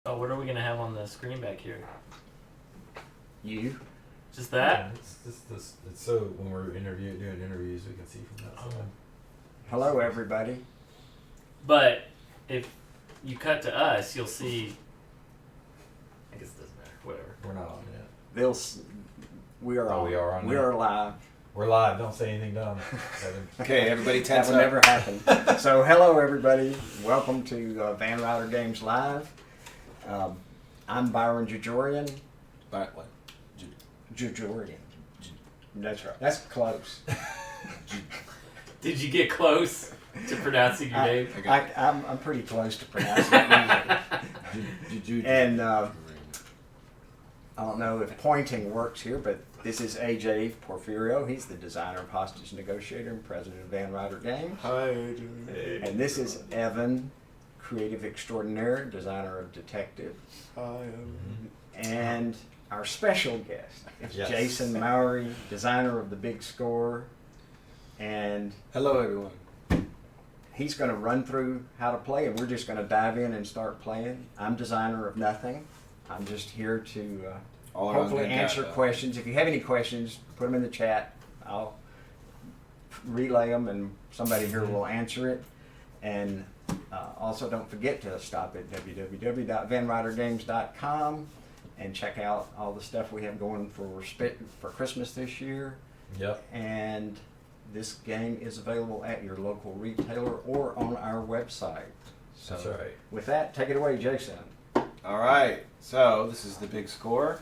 Oh, what are we gonna have on the screen back here? You? Just that? Yeah, it's just this. It's so when we're doing interviews, we can see from that side. Hello, everybody. But if you cut to us, you'll see. I guess it doesn't matter. Whatever. We're not on yet. We are Oh, on. we are on We now? are live. We're live. Don't say anything dumb. Evan. Okay, everybody That tense will up. never happen. So, hello, everybody. Welcome to Van Ryder Games Live. I'm Byron Jujorian. But what? Jujorian. That's right. That's close. Did you get close to pronouncing your name? I'm pretty close to pronouncing it. And I don't know if pointing works here, but this is AJ Porfirio. He's the designer of Hostage Negotiator and president of Van Ryder Games. Hi, AJ. And this is Evan, creative extraordinaire, designer of Detective. Hi, And our special guest is Yes. Jason Mowry, designer of The Big Score. And Hello, everyone. he's going to run through how to play, and we're just going to dive in and start playing. I'm designer of nothing. I'm just here to All around hopefully good guy, answer though. questions. If you have any questions, put them in the chat. I'll relay them, and somebody here will answer it. And also, don't forget to stop at www.vanridergames.com and check out all the stuff we have going for Christmas this year. Yep. And this game is available at your local retailer or on our website. So, That's right. with that, take it away, Jason. All right. So this is the big score,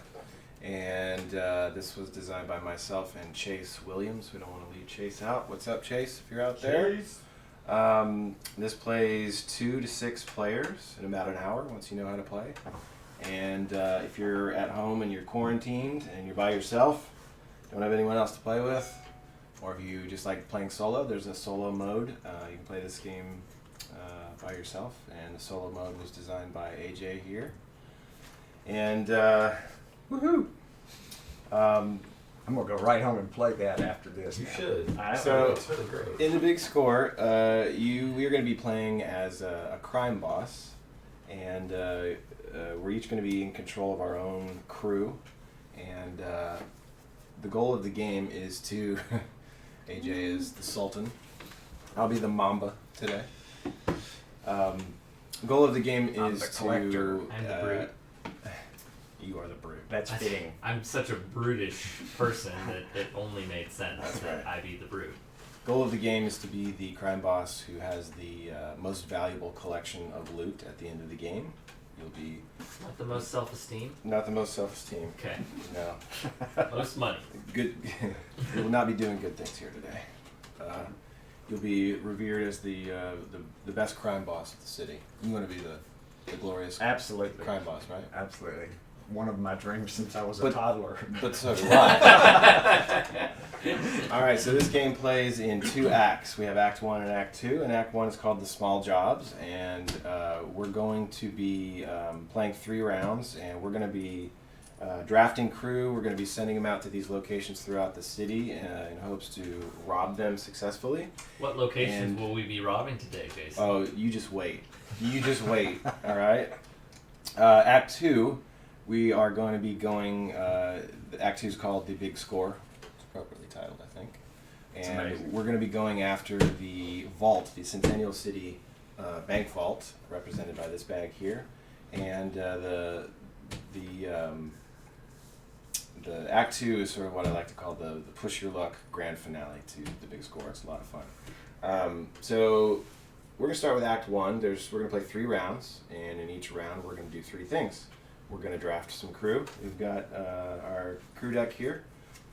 and this was designed by myself and Chase Williams. We don't want to leave Chase out. What's up, Chase? If you're out there. This plays 2 to 6 players in about an hour once you know how to play. And if you're at home and you're quarantined and you're by yourself, don't have anyone else to play with, or if you just like playing solo, there's a solo mode. You can play this game by yourself, and the solo mode was designed by AJ here. And woohoo! I'm going to go right home and play that after this. You now. should. So- It's really great. In the big score, we're going to be playing as a crime boss, and we're each going to be in control of our own crew. And the goal of the game is to AJ is the Sultan. I'll be the Mamba today. The goal of the game I'm is the collector. I'm the brute. You are the brute. That's fitting. I'm such a brutish person that it only made sense That's that right. I be the brute. Goal of the game is to be the crime boss who has the most valuable collection of loot at the end of the game. You'll be Not the most self-esteem. not the most self-esteem. Okay. No, Most money. good. You will not be doing good things here today. You'll be revered as the best crime boss of the city. You want to be the glorious Absolutely. crime boss, right? Absolutely. One of my dreams since I was a But- toddler. But so do I. All right, so this game plays in 2 acts. We have Act 1 and Act 2, and Act 1 is called The Small Jobs, and we're going to be playing 3 rounds, and we're going to be drafting crew. We're going to be sending them out to these locations throughout the city in hopes to rob them successfully. What locations And- will we be robbing today, Jason? Oh, you just wait. You just wait, all right? Act 2, we are going to be going, Act 2 is called The Big Score. It's appropriately titled, I think. It's And amazing. we're going to be going after the vault, the Centennial City bank vault, represented by this bag here. And the Act 2 is sort of what I like to call the push your luck grand finale to The Big Score. It's a lot of fun. So we're going to start with Act 1. We're going to play 3 rounds, and in each round we're going to do 3 things. We're going to draft some crew. We've got our crew deck here,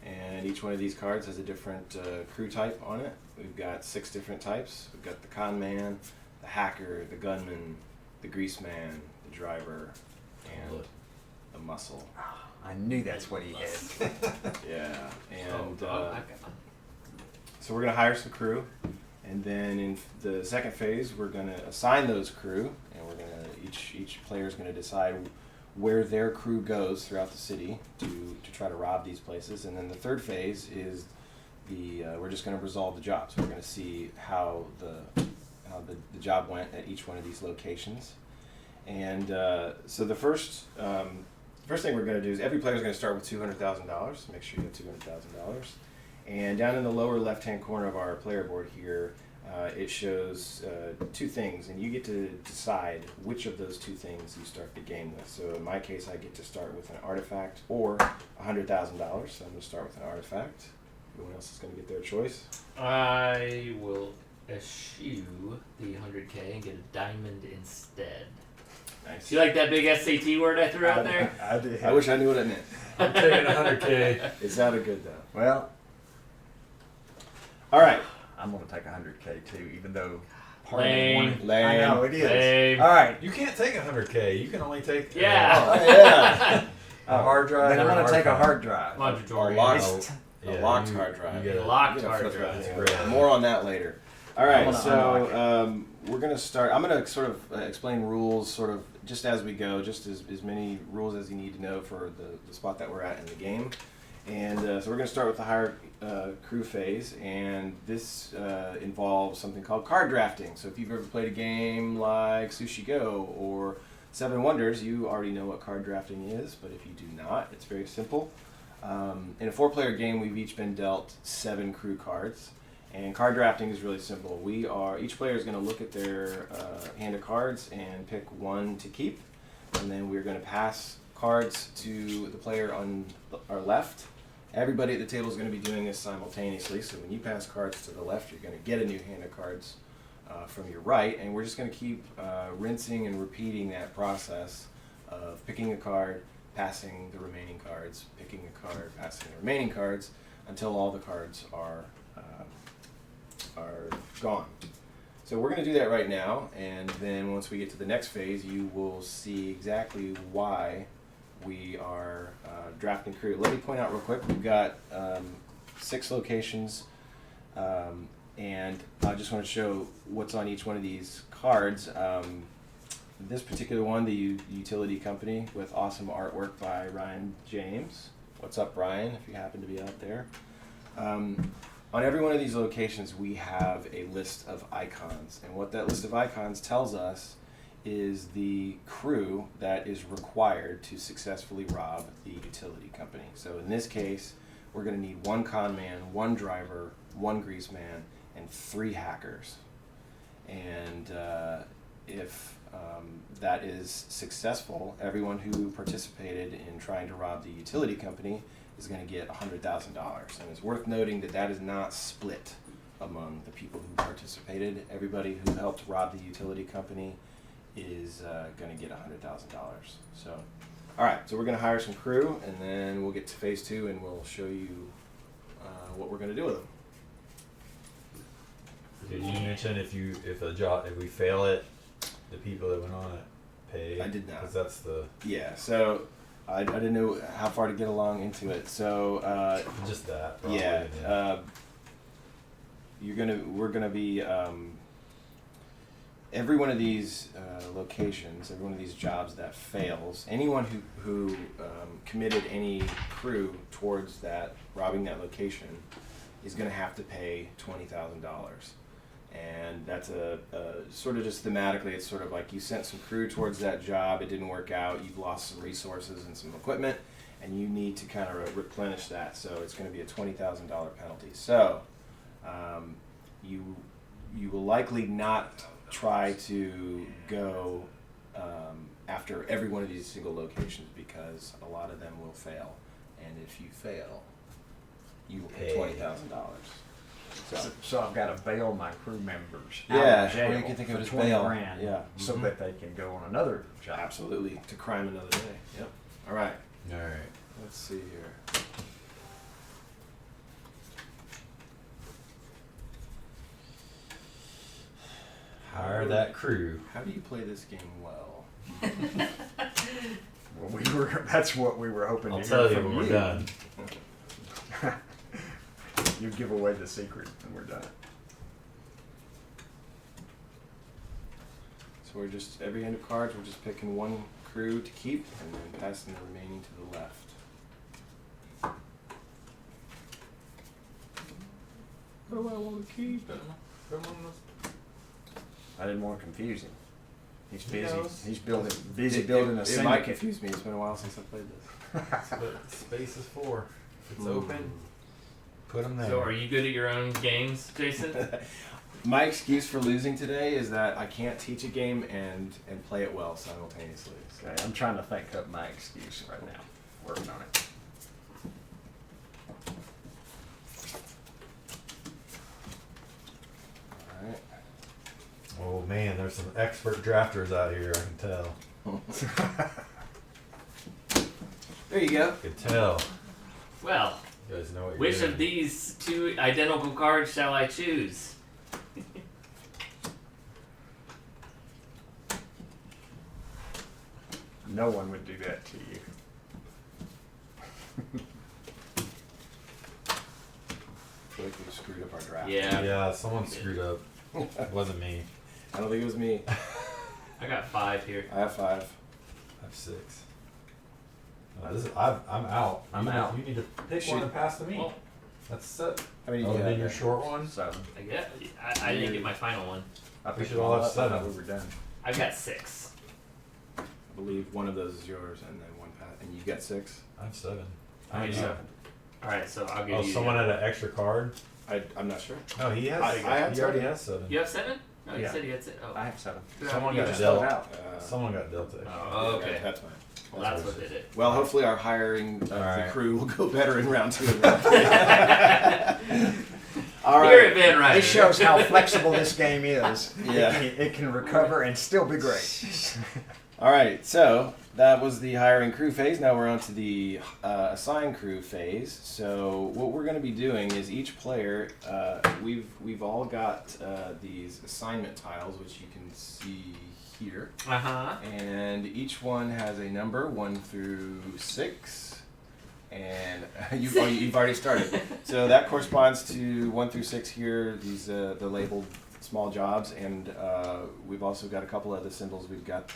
and each one of these cards has a different crew type on it. We've got 6 different types. We've got the con man, the hacker, the gunman, the grease man, the driver, and the muscle. I knew that's what he had. Yeah, and I've got one. so we're going to hire some crew, and then in the second phase, we're going to assign those crew, and we're going to each player is going to decide where their crew goes throughout the city to try to rob these places. And then the third phase is we're just going to resolve the job. So we're going to see how the job went at each one of these locations. And so the first thing we're going to do is every player is going to start with $200,000. Make sure you have $200,000. And down in the lower left-hand corner of our player board here, it shows two things, and you get to decide which of those two things you start the game with. So in my case, I get to start with an artifact or $100,000. So I'm going to start with an artifact. Everyone else is going to get their choice. I will eschew the 100K and get a diamond instead. Nice. Do you like that big SAT word I threw out there? I did. I wish I knew what it meant. I'm taking 100K. It sounded good though. Well, All right. I'm gonna take 100K too, even though part Lame. of the Lame. I know it is. Lame. All right. You can't take 100K. You can only take Yeah. Oh, yeah. a hard drive. Then I'm or an gonna take a artifact. hard drive. Laundry. locked. Yeah, A locked you- hard drive. you gotta- Locked You gotta hard flip drive. that That's thing. great. More on that later. All right, I'm gonna so unlock we're gonna start. I'm gonna sort of explain rules, sort of just as we go, just as many rules as you need to know for the spot that we're at in the game. And so we're gonna start with the higher crew phase, and this involves something called card drafting. So if you've ever played a game like Sushi Go or Seven Wonders, you already know what card drafting is. But if you do not, it's very simple. In a 4-player game, we've each been dealt 7 crew cards. And card drafting is really simple. Each player is going to look at their hand of cards and pick one to keep. And then we're going to pass cards to the player on our left. Everybody at the table is going to be doing this simultaneously. So when you pass cards to the left, you're going to get a new hand of cards from your right. And we're just going to keep rinsing and repeating that process of picking a card, passing the remaining cards, picking a card, passing the remaining cards, until all the cards are gone. So we're going to do that right now, and then once we get to the next phase, you will see exactly why we are drafting crew. Let me point out real quick, we've got 6 locations, and I just want to show what's on each one of these cards. This particular one, the utility company, with awesome artwork by Ryan James. What's up, Ryan, if you happen to be out there. On every one of these locations, we have a list of icons, and what that list of icons tells us is the crew that is required to successfully rob the utility company. So in this case, we're going to need 1 con man, 1 driver, 1 grease man, and 3 hackers. And if that is successful, everyone who participated in trying to rob the utility company is going to get $100,000. And it's worth noting that that is not split among the people who participated. Everybody who helped rob the utility company is going to get $100,000. So, all right, so we're going to hire some crew, and then we'll get to phase 2, and we'll show you what we're going to do with them. Did you mention if we fail it, the people that went on it pay? I did not. Because that's the Yeah, so I didn't know how far to get along into it. So just that. Probably, yeah, we're gonna be every one of these locations, every one of these jobs that fails, anyone who committed any crew towards that robbing that location is going to have to pay $20,000. And that's a sort of just thematically, it's sort of like you sent some crew towards that job, it didn't work out, you've lost some resources and some equipment, and you need to kind of replenish that. So it's going to be a $20,000 penalty. So you will likely not try to go after every one of these single locations, because a lot of them will fail. And if you fail, you will pay $20,000. So I've got to bail my crew members Yeah, out of jail or you can think of for it as 20 bail. grand, Yeah. so Mhm. that they can go on another job. Absolutely, to crime another day. Yep. All right. All right. Let's see here. Hire that crew. How do you play this game well? Well, that's what we were hoping I'll to tell hear you from when we're done. You give away the secret and we're done. So we're just, every hand of cards, we're just picking one crew to keep and then passing the remaining to the left. What do I want to keep? I didn't want to confuse him. He's He busy. knows. He's busy It- building a it might syndicate. confuse me. It's been a while since I played this. That's what space is for. If it's open, put them there. So are you good at your own games, Jason? My excuse for losing today is that I can't teach a game and play it well simultaneously. So. Okay, I'm trying to think of my excuse right now. Working on it. All right. Oh man, there's some expert drafters out here. I can tell. There you go. I can tell. Well, You guys know what you're which doing. of these two identical cards shall I choose? No one would do that to you. I feel like we screwed up our draft. Yeah. Yeah, someone screwed up. It wasn't me. I don't think it was me. I got 5 here. I have 5. I have 6. I'm out. I'm out. You need to pick Should- one and pass to me. Well, That's it. How many do Oh, you then have? your there? short one. So I guess I didn't get my final one. I We picked should them all have up. I thought 7. we were done. I've got 6. I believe one of those is yours, and then one pass, and you get 6. I have 7. I have have 7. All right, so I'll give Oh, you. someone had an extra card. I'm not sure. No, he has. I had he already 7. has 7. You have 7? Oh, you Yeah. said you had 6. Oh, I have 7. Someone You got just dealt. filled out. Someone got dealt it. oh okay. That's fine. Well, that's what did it. Well, hopefully our hiring of the Alright. crew will go better in round 2. All Here right. at Van Ryder. This shows how flexible this game is. Yeah. It can recover and still be great. All right. So that was the hiring crew phase. Now we're on to the assign crew phase. So what we're going to be doing is each player, we've all got these assignment tiles, which you can see here. Uh-huh. And each one has a number 1 through 6. And you've already started. So that corresponds to 1 through 6 here. These the labeled small jobs, and we've also got a couple other symbols. We've got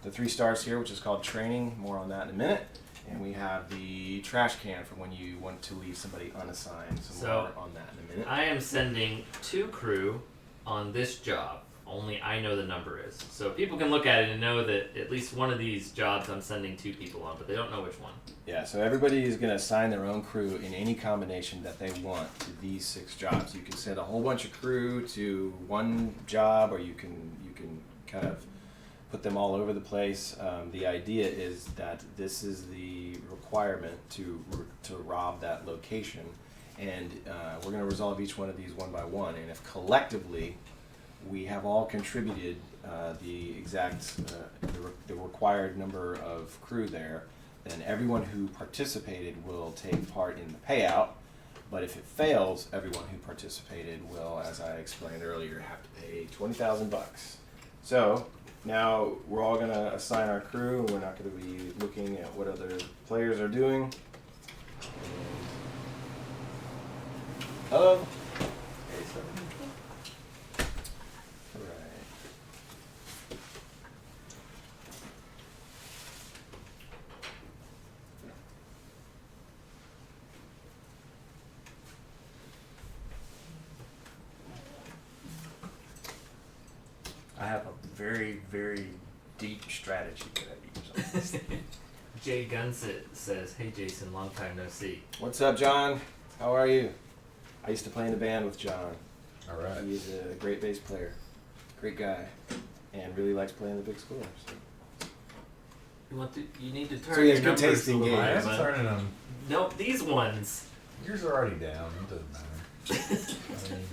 the 3 stars here, which is called training. More on that in a minute. And we have the trash can for when you want to leave somebody unassigned. So more on that in a minute. I am sending 2 crew on this job. Only I know the number is. So people can look at it and know that at least one of these jobs I'm sending 2 people on, but they don't know which one. Yeah, so everybody is going to assign their own crew in any combination that they want to these 6 jobs. You can send a whole bunch of crew to one job, or you can kind of put them all over the place. The idea is that this is the requirement to rob that location, and we're going to resolve each one of these one by one. And if collectively we have all contributed the exact the required number of crew there, then everyone who participated will take part in the payout. But if it fails, everyone who participated will, as I explained earlier, have to pay $20,000. So now we're all going to assign our crew, and we're not going to be looking at what other players are doing. Hello. Right. I have a very, very deep strategy that I use on this. Jay Gunsit says, "Hey Jason, long time no see." What's up, John? How are you? I used to play in the band with John. All right. He's a great bass player, great guy, and really likes playing the big score. So. You need to turn So he has your good numbers taste in a little games. I higher, am bud. turning them. Nope, these ones. Yours are already down. It doesn't matter. I mean,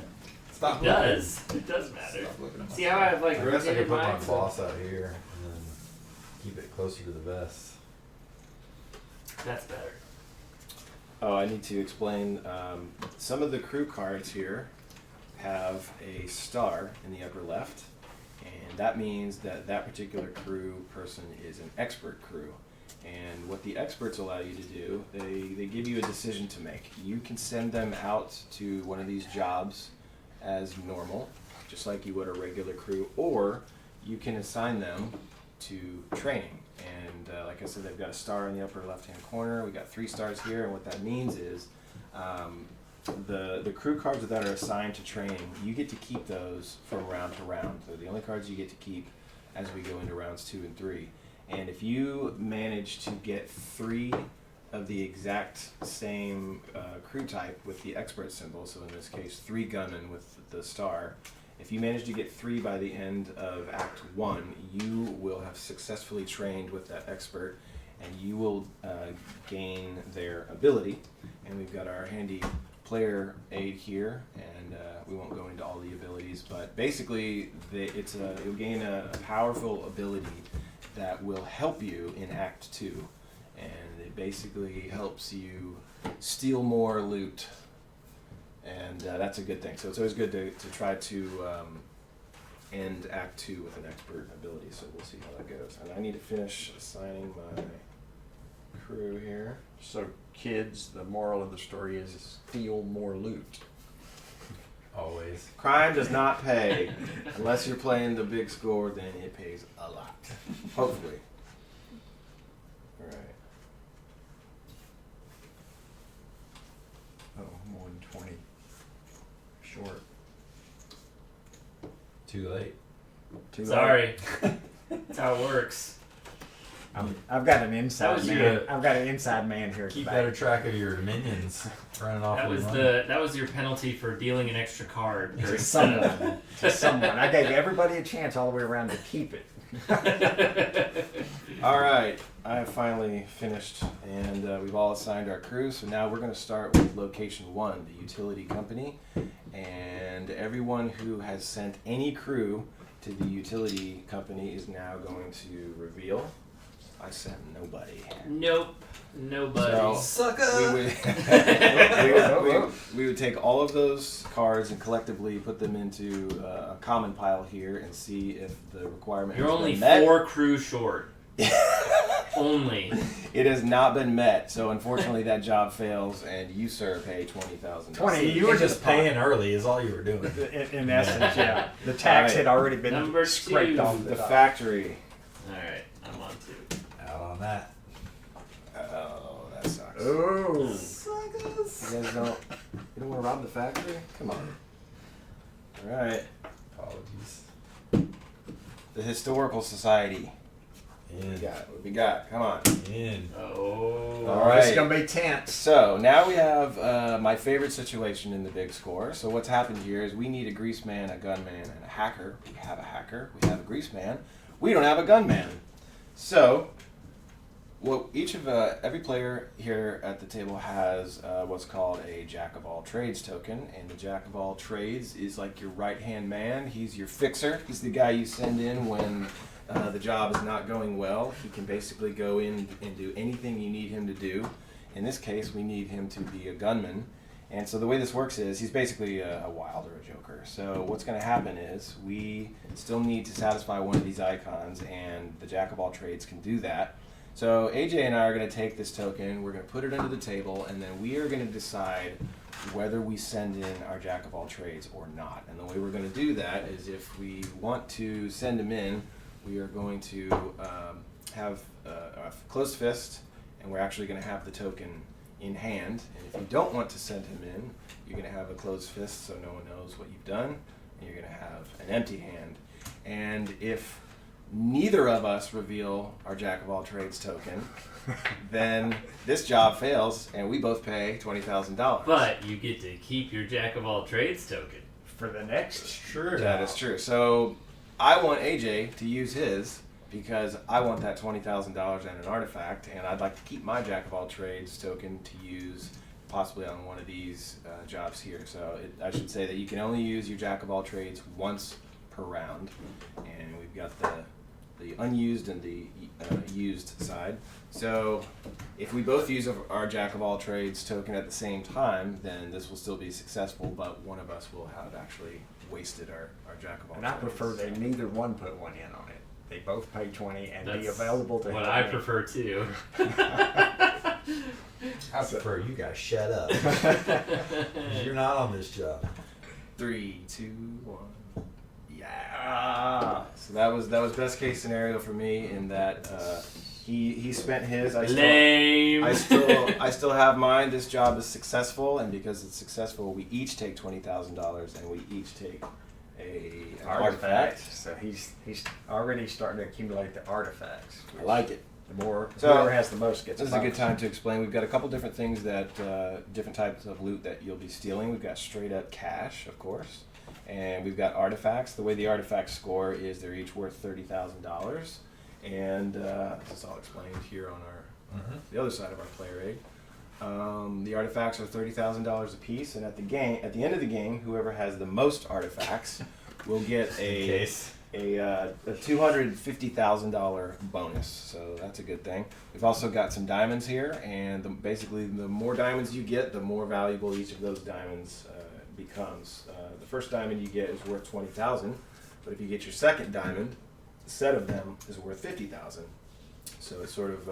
stop It looking. does. It does matter. Stop looking at my See how I've like I guess I rotated could put my mine? boss out here and then keep it closer to the vest. That's better. Oh, I need to explain. Some of the crew cards here have a star in the upper left, and that means that that particular crew person is an expert crew. And what the experts allow you to do, they give you a decision to make. You can send them out to one of these jobs as normal, just like you would a regular crew, or you can assign them to training. And like I said, they've got a star in the upper left-hand corner. We got 3 stars here, and what that means is the crew cards that are assigned to training, you get to keep those from round to round. They're the only cards you get to keep. as we go into rounds 2 and 3. And if you manage to get 3 of the exact same crew type with the expert symbol, so in this case 3 gunmen with the star, if you manage to get 3 by the end of Act 1, you will have successfully trained with that expert, and you will gain their ability. And we've got our handy player aid here, and we won't go into all the abilities, but basically you'll gain a powerful ability that will help you in Act 2, and it basically helps you steal more loot, and that's a good thing. So it's always good to try to end Act 2 with an expert ability, so we'll see how that goes. And I need to finish assigning my crew here. So, kids, the moral of the story is steal more loot. Always. Crime does not pay. Unless you're playing the big score, then it pays a lot. Hopefully. Alright. Oh, more than 20. Short. Too late. Too late. Sorry. That's how it works. I've got an That inside was man. your- I've got an inside man here. Keep today. better track of your minions running off. That with was money. that was your penalty for dealing an extra card. To someone. To someone. I gave everybody a chance all the way around to keep it. Alright, I have finally finished, and we've all assigned our crew, so now we're going to start with location 1, the utility company, and everyone who has sent any crew to the utility company is now going to reveal. I sent nobody. Nope. Nobody. So- Sucker. We would take all of those cards and collectively put them into a common pile here and see if the requirement You're has only been met. 4 crew short. Only. It has not been met, so unfortunately that job fails, and you, sir, pay $20,000. 20. You were just paying early is all you were doing. In essence, yeah. The tax Alright. had already been Number scraped 2. off The the top. factory. Alright, I'm on 2. Out on that. Oh, that sucks. Ooh. You guys don't want to rob the factory? Come on. All right. Apologies. The Historical Society. In. What we got? Come on. In. Oh. All right. This is going to be tense. So now we have my favorite situation in the big score. So what's happened here is we need a grease man, a gunman, and a hacker. We have a hacker. We have a grease man. We don't have a gunman. So what every player here at the table has what's called a Jack of all trades token, and the Jack of all trades is like your right hand man. He's your fixer. He's the guy you send in when the job is not going well. He can basically go in and do anything you need him to do. In this case, we need him to be a gunman. And so the way this works is he's basically a wild or a joker. So what's going to happen is we still need to satisfy one of these icons, and the Jack of all trades can do that. So AJ and I are going to take this token, we're going to put it under the table, and then we are going to decide whether we send in our Jack of all trades or not. And the way we're going to do that is if we want to send him in, we are going to have a closed fist, and we're actually going to have the token in hand. And if you don't want to send him in, you're going to have a closed fist so no one knows what you've done, and you're going to have an empty hand. And if neither of us reveal our Jack of all trades token, then this job fails, and we both pay $20,000. But you get to keep your Jack of all trades token. For the next. Sure. That is true. So I want AJ to use his because I want that $20,000 and an artifact, and I'd like to keep my Jack of all trades token to use possibly on one of these jobs here. So I should say that you can only use your Jack of all trades once per round, and we've got the unused and the used side. So if we both use our Jack of all trades token at the same time, then this will still be successful, but one of us will have actually wasted our Jack of all And trades. I prefer that neither one put one in on it. They both pay 20 and be That's available to what help I me. prefer too. I prefer you guys shut up. 'Cause you're not on this job. 3, 2, 1. Yeah. Ah. So that was best case scenario for me in that he spent his. Lame. I still have mine. This job is successful, and because it's successful, we each take $20,000, and we each take an Artifact. artifact. So he's already starting to accumulate the artifacts. I like it. The more So, whoever has the most gets. This is a good time to explain. We've got a couple different things that, different types of loot that you'll be stealing. We've got straight up cash, of course, and we've got artifacts. The way the artifacts score is they're each worth $30,000, and this is all explained here on our the other side of our play rate. The artifacts are $30,000 a piece, and at the end of the game, whoever has the most artifacts will get a $250,000 bonus, so that's a good thing. We've also got some diamonds here, and basically the more diamonds you get, the more valuable each of those diamonds becomes. The first diamond you get is worth $20,000, but if you get your second diamond, the set of them is worth $50,000. So it sort of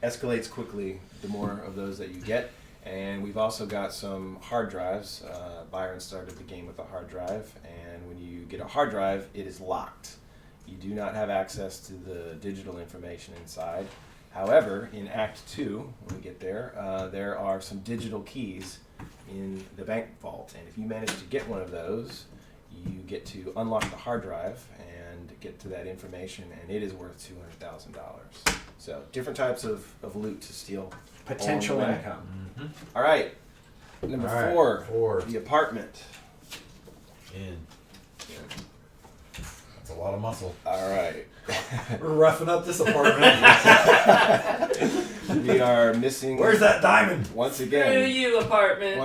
escalates quickly the more of those that you get. And we've also got some hard drives. Byron started the game with a hard drive, and when you get a hard drive, it is locked. You do not have access to the digital information inside. However, in Act 2, when we get there, there are some digital keys in the bank vault, and if you manage to get one of those, you get to unlock the hard drive and get to that information, and it is worth $200,000. So, different types of loot to steal. potential along the way. income. All right. Number All right, 4, four. the apartment. In. That's a lot of muscle. All right. We're roughing up this apartment. We are missing. Where's that diamond? Once Screw again, you, apartment.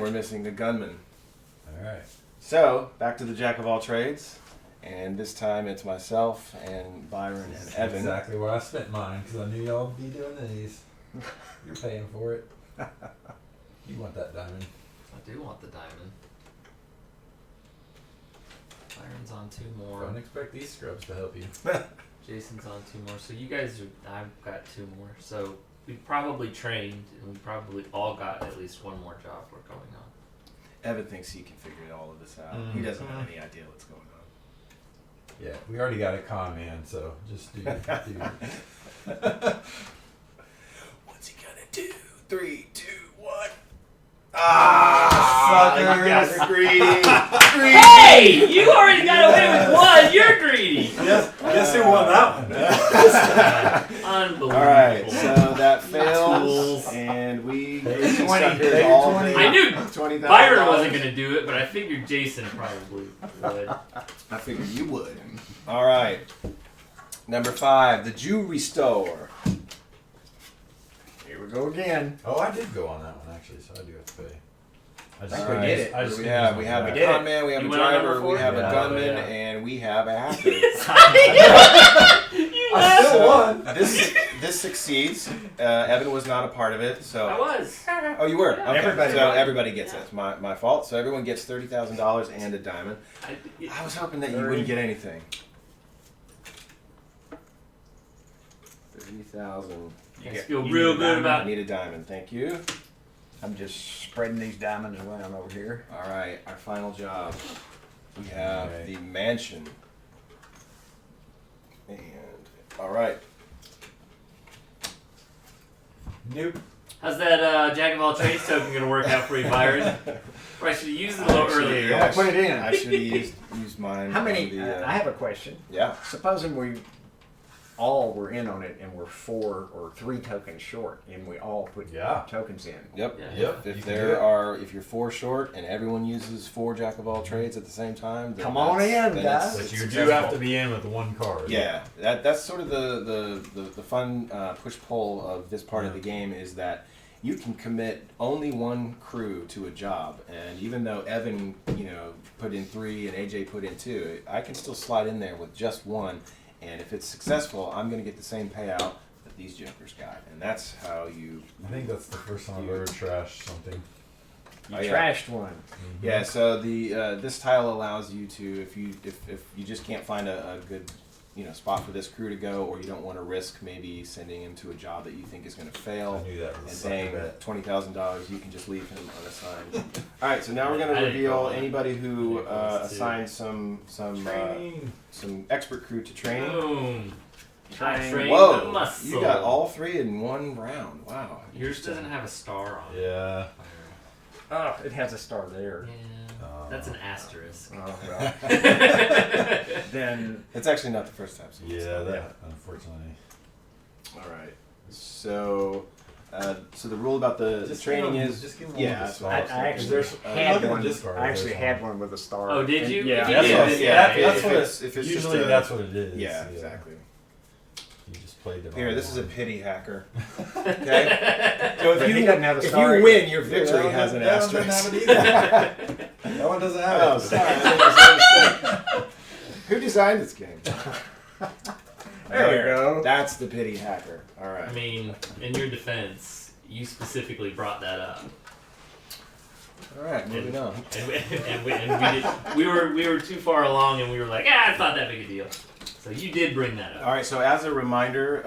we're missing the gunman. All right. So back to the jack of all trades, and this time it's myself and Byron and That's Evan. exactly where I spent mine because I knew y'all would be doing these. You're paying for it. You want that diamond. I do want the diamond. Byron's on 2 more. Don't expect these scrubs to help you. Jason's on 2 more. So you guys are. I've got 2 more. So we probably trained, and we probably all got at least 1 more job we're going on. Evan thinks he can figure all of this out. He doesn't have any idea what's going on. Yeah, we already got a con man, so just do. What's he gonna do? 3, 2, 1. Suckers. You guys are greedy. Hey! You already got away with 1! You're greedy! Guess who won that one? Unbelievable. All right, so that fails, Tools. and we Pay 20, suckers pay all 20. I knew $20,000. Byron wasn't going to do it, but I figured Jason probably would. I figured you would. All right. Number 5, the jewelry store. Here we go again. Oh, I did go on that one actually, so I do have to pay. I just All couldn't right. use it. I just we couldn't have use a my did back. it. con man, we have You a went on number driver, we 4? have Yeah. a gunman, Yeah. and we have a hacker. I still won. This succeeds. Evan was not a part of it, so. I was. Oh, you were. Yeah. Okay. Everybody so won. everybody gets it. It's my fault. So everyone gets $30,000 and a diamond. I was hoping that you 30. wouldn't get anything. 30,000. I feel real good I about need a diamond. Thank you. I'm just spreading these diamonds around over here. All right, our final job. We have Okay. the mansion. And all right. Nope. How's that Jack of all trades token going to work out for you, Byron? Or I should have used it a little earlier. Yeah, put it in. I should have used mine. How many? on the, I have a question. Yeah. Supposing we all were in on it and we're 4 or 3 tokens short, and we all put Yeah. tokens in. Yep. Yeah. Yep. If you can do there it. are, if you're 4 short and everyone uses 4 jack of all trades at the same time, then Come on that's- in, then guys. But it's you do successful. have to be in with 1 card. Yeah, that's sort of the fun push pull of this part of the Yeah. game is that you can commit only 1 crew to a job, and even though Evan, put in 3 and AJ put in 2, I can still slide in there with just 1, and if it's successful, I'm going to get the same payout that these jokers got, and that's how you. I think that's the first time I've ever trashed something. You Oh, yeah. trashed one. Yeah, so the this tile allows you to, if you just can't find a good spot for this crew to go, or you don't want to risk maybe sending him to a job that you think is going to fail I knew that was and a sucker paying bet. $20,000, you can just leave him unassigned. All right, so now we're going I to didn't go reveal on it. anybody who I think it was 2. assigned some expert crew to training. Boom. I Train. trained the Whoa, muscle. you got all 3 in 1 round. Wow. Yours doesn't have a star on it. Yeah. Oh, it has a star there. Yeah, that's an asterisk. Oh, well. Then It's actually not the first time. So Yeah, that unfortunately. All right. So, so the rule about the Just training give 'em- is just give 'em yeah. one with That's the what I I was thinking. actually there's- had look at one. the discard, I actually there's had one. one with a star. Oh, did And you? Yeah. If you That's did, what- then yeah, yeah, that's if what it's- if it's just usually a- that's what it is. Yeah, exactly. You just played it. Here, on this is a one. pity hacker. Okay. So But he doesn't have a if star you either. win, your Yeah, victory that has one an doesn't asterisk. have it either. That one doesn't have Oh, it. sorry. I misunderstood. Who designed this game? There we go. That's the pity hacker. All right. I mean, in your defense, you specifically brought that up. All right. Moving on. And we were too far along, and we were like, it's not that big a deal. So you did bring that up. All right. So as a reminder,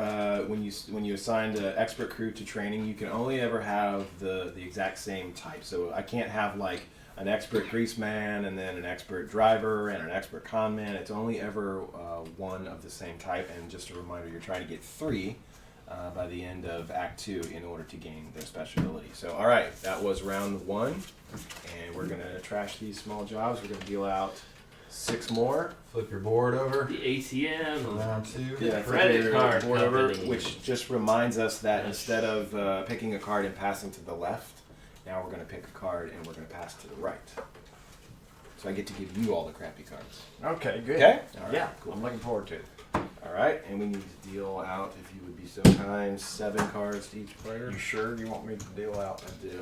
when you assigned an expert crew to training, you can only ever have the exact same type. So I can't have like an expert grease man and then an expert driver and an expert con man. It's only ever one of the same type. And just a reminder, you're trying to get 3 by the end of Act 2 in order to gain their special ability. So all right, that was round 1, and we're gonna trash these small jobs. We're gonna deal out 6 more. Flip your board over. The ATM. Round 2. Yeah. flip Credit your card board over, company. which just reminds us that instead of picking a card and passing to the left, now we're going to pick a card and we're going to pass to the right. So I get to give you all the crappy cards. Okay, good. Okay? All right, Yeah, cool. I'm looking forward to it. All right, and we need to deal out, if you would be so kind, 7 cards to each player. You sure you want me to deal out? I do.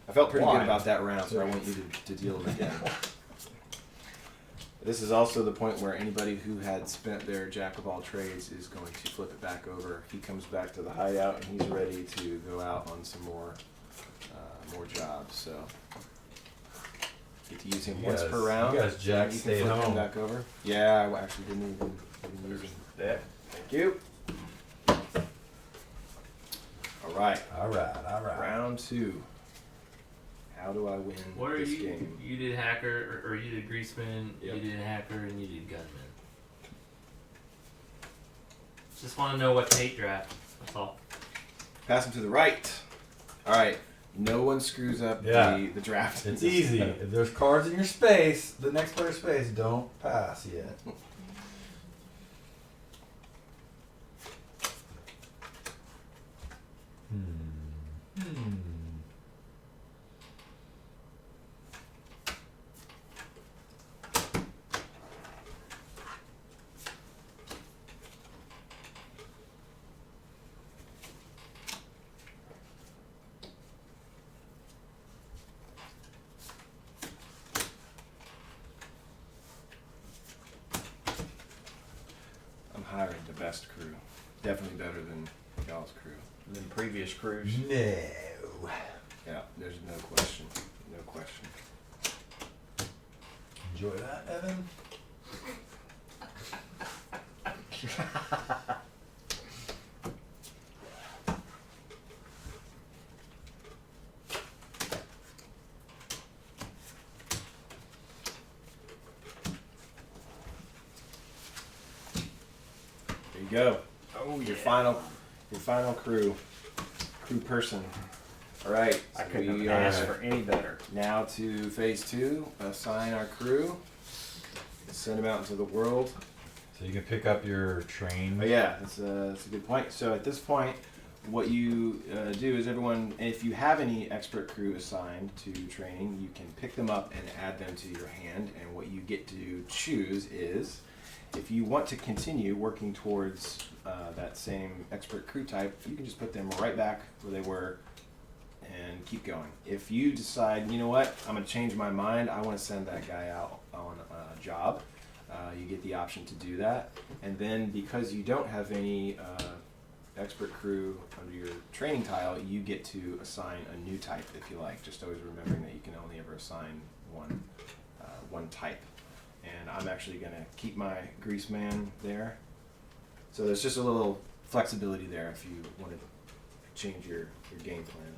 I felt pretty Why? good about that round, so I want you to deal them again. This is also the point where anybody who had spent their jack of all trades is going to flip it back over. He comes back to the hideout and he's ready to go out on some more jobs. So get to use him You once guys- per round. you guys jack and you stay can at flip him home. back over. Yeah, I actually didn't even use him. That. Thank you. All right, All right. round 2. How do I win What are this you? game? You did hacker, or you did greaseman. Yep. You did hacker, and you did gunman. Just want to know what hate draft. That's all. Pass him to the right. All right. No one screws up Yeah. the draft. It's easy. If there's cards in your space, the next player's space, don't pass yet. I'm hiring the best crew. Definitely better than y'all's crew. Than previous crews. No. Yeah, there's no question. No question. Enjoy that, Evan. There you go. Oh, Your final crew person. All right. I so couldn't we have asked are for any better. now to phase 2. Assign our crew. Send them out into the world. So you can pick up your train. Oh yeah, that's a good point. So at this point, what you do is everyone, if you have any expert crew assigned to training, you can pick them up and add them to your hand. And what you get to choose is, if you want to continue working towards that same expert crew type, you can just put them right back where they were and keep going. If you decide, you know what, I'm going to change my mind, I want to send that guy out on a job, you get the option to do that. And then because you don't have any expert crew under your training tile, you get to assign a new type if you like, just always remembering that you can only ever assign one type. And I'm actually going to keep my grease man there. So there's just a little flexibility there if you want to change your game plan.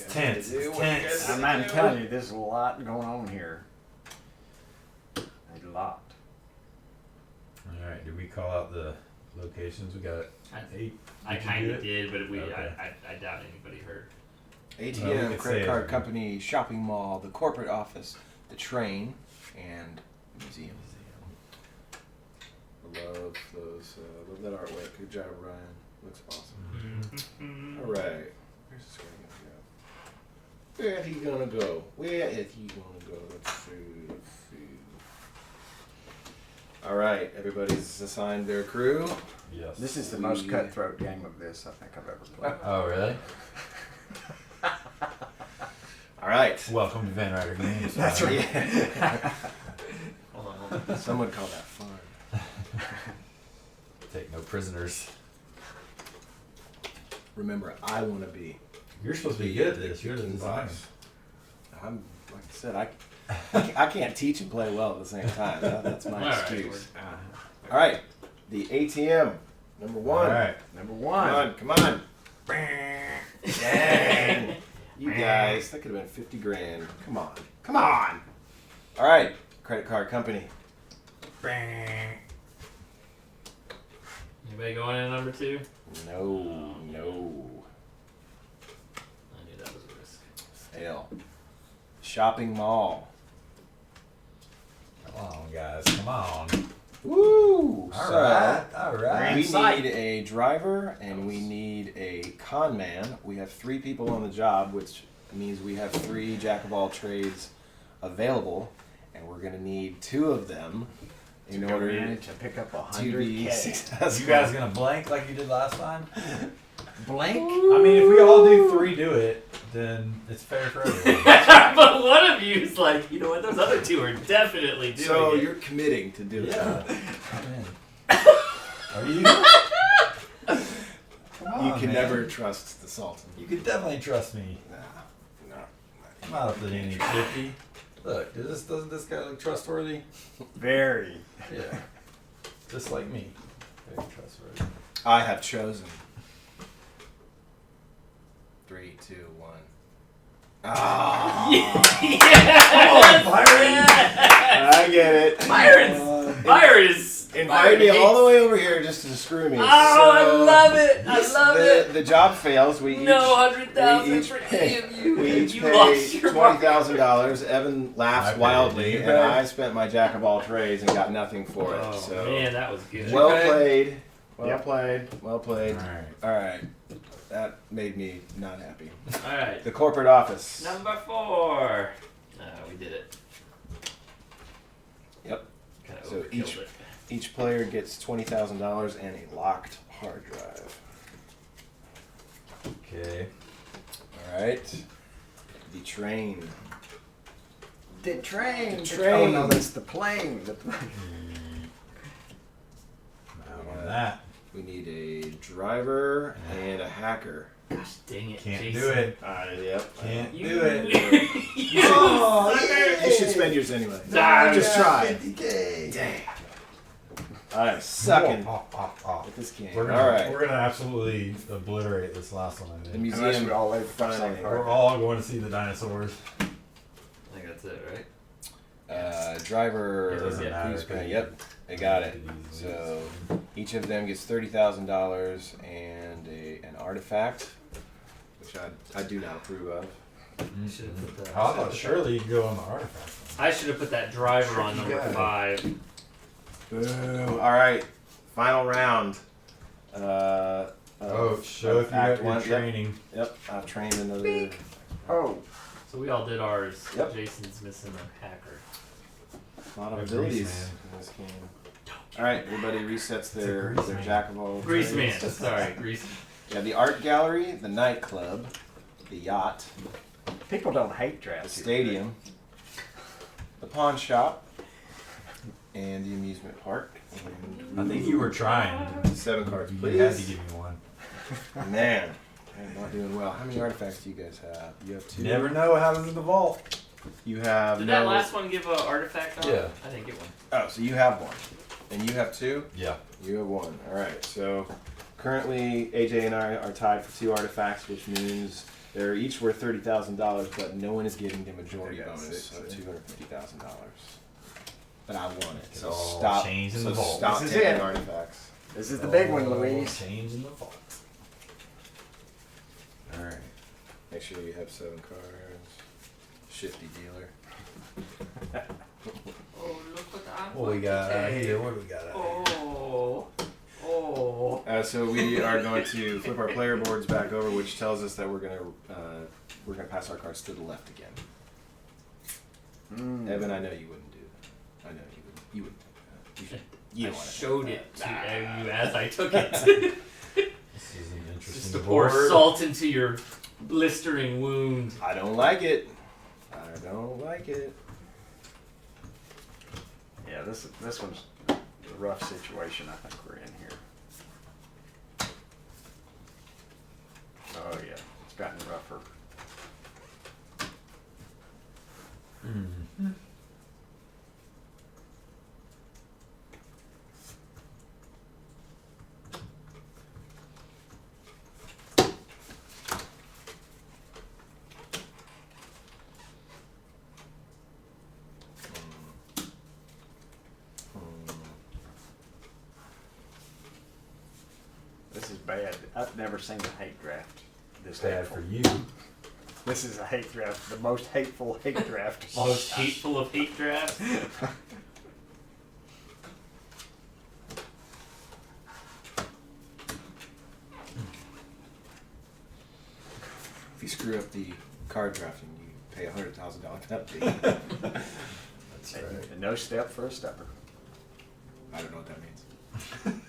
tense. It's tense. I'm telling you, there's a lot going on here. A lot. All right. Did we call out the locations? We got 8. I Did you kind do of it? did, but Okay. I doubt anybody heard. ATM, Well, we could say credit it card again. company, shopping mall, the corporate office, the train, and museum. I love those. Love that artwork. Good job, Ryan. Looks awesome. All right. Where's this guy gonna go? Where is he gonna go? Where is he gonna go? Let's see. Let's see. All right. Everybody's assigned their crew. Yes. This is the most cutthroat game of this I think I've ever played. Oh, really? All right. Welcome to Van Ryder Games. That's right. Yeah. Hold on. Some would call that fun. Take no prisoners. Remember, I want to be. You're supposed to be good at this. You're the King designer. boss. I'm like I said, I can't teach and play well at the same time. That's my All right, excuse. All right, the ATM number All one. right. Number Come one. on, come on. Dang. You guys, that could have been 50 grand. Come on, come on. All right, credit card company. Anybody going in number 2? No, no, I knew that was a risk. fail. Shopping mall. Come on, guys. Come on. Woo! All right. All right. We Sight. need a driver and we need a con man. We have 3 people on the job, which means we have 3 jack of all trades available, and we're gonna need 2 of them in To order go in to pick up to be 100K. successful. You guys gonna blank like you did last time? Blank? I mean, if we all do 3 do it, then it's fair for everyone. But one of you is like, you know what? Those other 2 are definitely doing So it. you're committing to do Yeah. it. I'm in. Are you? Come You on, can man. never trust the Sultan. You can definitely trust me. No, no. I'm not up to any 50. Look, doesn't this guy look trustworthy? Very. Yeah. Just like me. Very trustworthy. I have chosen. 3, 2, 1. Ah! Yes! I get it. Byron is Invite me all the way over here just to screw me. Oh, I love it! I love it! The job fails. We No, each 100,000 each for pay- any of you. we each You pay lost your $20,000. Evan laughs I paid. wildly, Did you and pay? I spent my jack of all trades and got nothing for it. Oh So man, that was good. well pay? played, well Yep. played, well played. Alright. All right, that made me not happy. All right, The corporate office. number 4. We did it. Yep. Kind of So overkilled it. Each player gets $20,000 and a locked hard drive. Okay. All right. The train. The train. The train. Oh no, that's the plane. The plane. Out on that. We need a driver and a hacker. Gosh dang it, Can't Jason. do it. Yep. Can't You, do it. you Oh, sucker. You should spend yours anyway. Nah, Just try. 50K. Dang. I'm sucking Oh. at this game. We're All gonna, right. we're gonna absolutely obliterate this last one, I The think. Unless museum we all live finally. front We're all going to see the dinosaurs. I think that's it, right? Driver. It doesn't matter. Who's gonna- Yep, they got it. So each of them gets $30,000 and an artifact, which I do not approve of. Should have put that. Oh, I thought surely you could go on the artifact one. I should have put that driver on number Tricky 5. Boo. All right, final round. Show if you Act have your one. training. Yep, I've trained another. Oh, So we all did ours. Yep. Jason's missing a hacker. A lot of Grease abilities man. in this game. All right, everybody resets their Grease man. jack of all Grease man. trades. Sorry, Grease. Yeah, the art gallery, the nightclub, the yacht, people don't hate the drafts. here. stadium, the pawn shop, and the amusement park. I think you were trying. 7 cards, You please. had to give me one. Man, I'm not doing well. How many artifacts do you guys have? You have 2. You never know what happens in the vault. You have Did no. that last one give an artifact on? Yeah. I didn't get one. Oh, so you have 1, and you have 2. Yeah. You have 1. All right. So currently, AJ and I are tied for 2 artifacts, which means They're each worth $30,000, but no one is getting the majority I got bonus six, of yeah. $250,000. But I want it. It's So all stop. changed in So the vault. stop This is taking it. artifacts. This is the big one, All Louise. Change in the vault. All right. Make sure you have 7 cards. Shifty dealer. Oh, look what I'm What we got out here? What do we got out here? Oh. So we are going to flip our player boards back over, which tells us that we're gonna pass our cards to the left again. Evan, I know you wouldn't do that. I know you wouldn't. You would. You should. You I don't want to showed it to you as I took it. This is an interesting Just to pour board. salt into your blistering wound. I don't like it. I don't like it. Yeah, this one's a rough situation. I think we're in here. Oh yeah, it's gotten rougher. Mhm. This is bad. I've never seen a hate draft this Bad hateful. for you. This is a hate draft, the most hateful hate draft. Most hateful of hate drafts. If you screw up the card drafting, you pay $100,000 penalty. That's right. And no step for a stepper. I don't know what that means.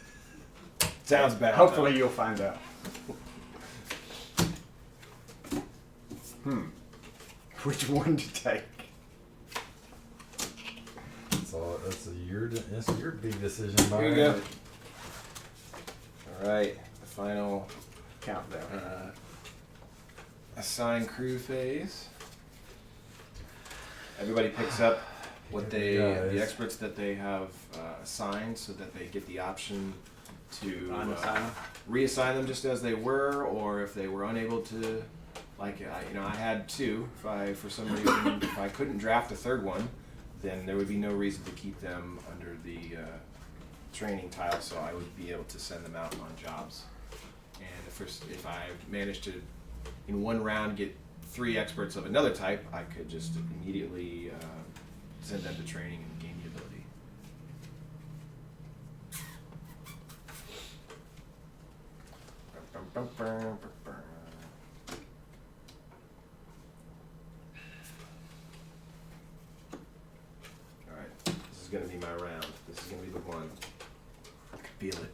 Sounds bad. Hopefully you'll find out. Which one to take? So that's your big decision, Here Byron. you go. All right, the final Countdown. assign crew phase. Everybody picks up what they, Guys. the experts that they have assigned, so that they get the option to Unassign them? reassign them just as they were, or if they were unable to. Like I had 2. For some reason, if I couldn't draft a third one, then there would be no reason to keep them under the training tile. So I would be able to send them out on jobs. And if I managed to, in one round, get 3 experts of another type, I could just immediately send them to training and gain the ability. Bum, bum, bum, bum, bum, bum. Alright, this is going to be my round. This is going to be the one. I can feel it.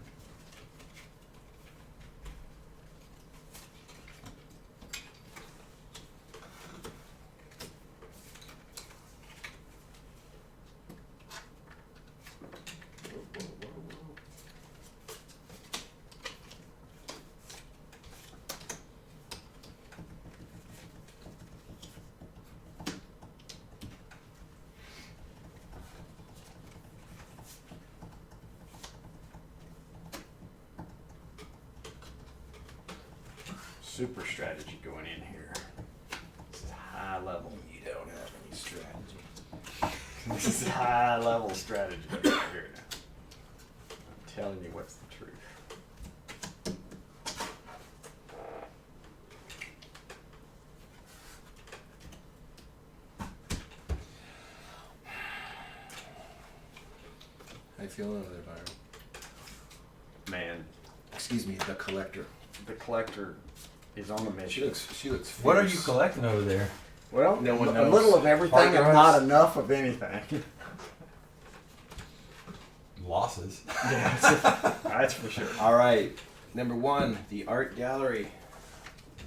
Whoa, whoa, whoa, whoa. Super strategy going in here. This is high level. You don't have any strategy. This is high level strategy right here. I'm telling you what's the truth. How you feeling over there, Byron? Man, Excuse me, the collector. the collector is on the She mission. looks What are you fierce. collecting over there? Well, No one a knows. little of everything Hard and drives? not enough of anything. Losses. That's for sure. All right, number 1, the art gallery.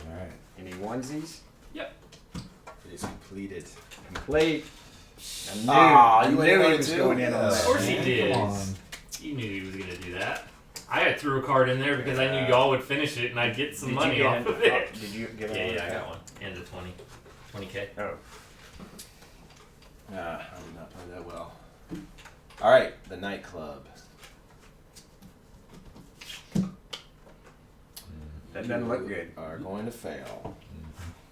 All right. Any onesies? Yep. It is completed. Complete. I knew, Ah, I you knew went in he on was it going too? in on Yeah. Of that. course he Man, did. come on. You knew he was gonna do that. I threw a card in there because I knew y'all would finish it and I'd get some Did money you get off an- of it. Did you get Yeah, an yeah, I got one. And a 20K. Oh. I did not play that well. All right, the nightclub. That doesn't look good. Are going to fail.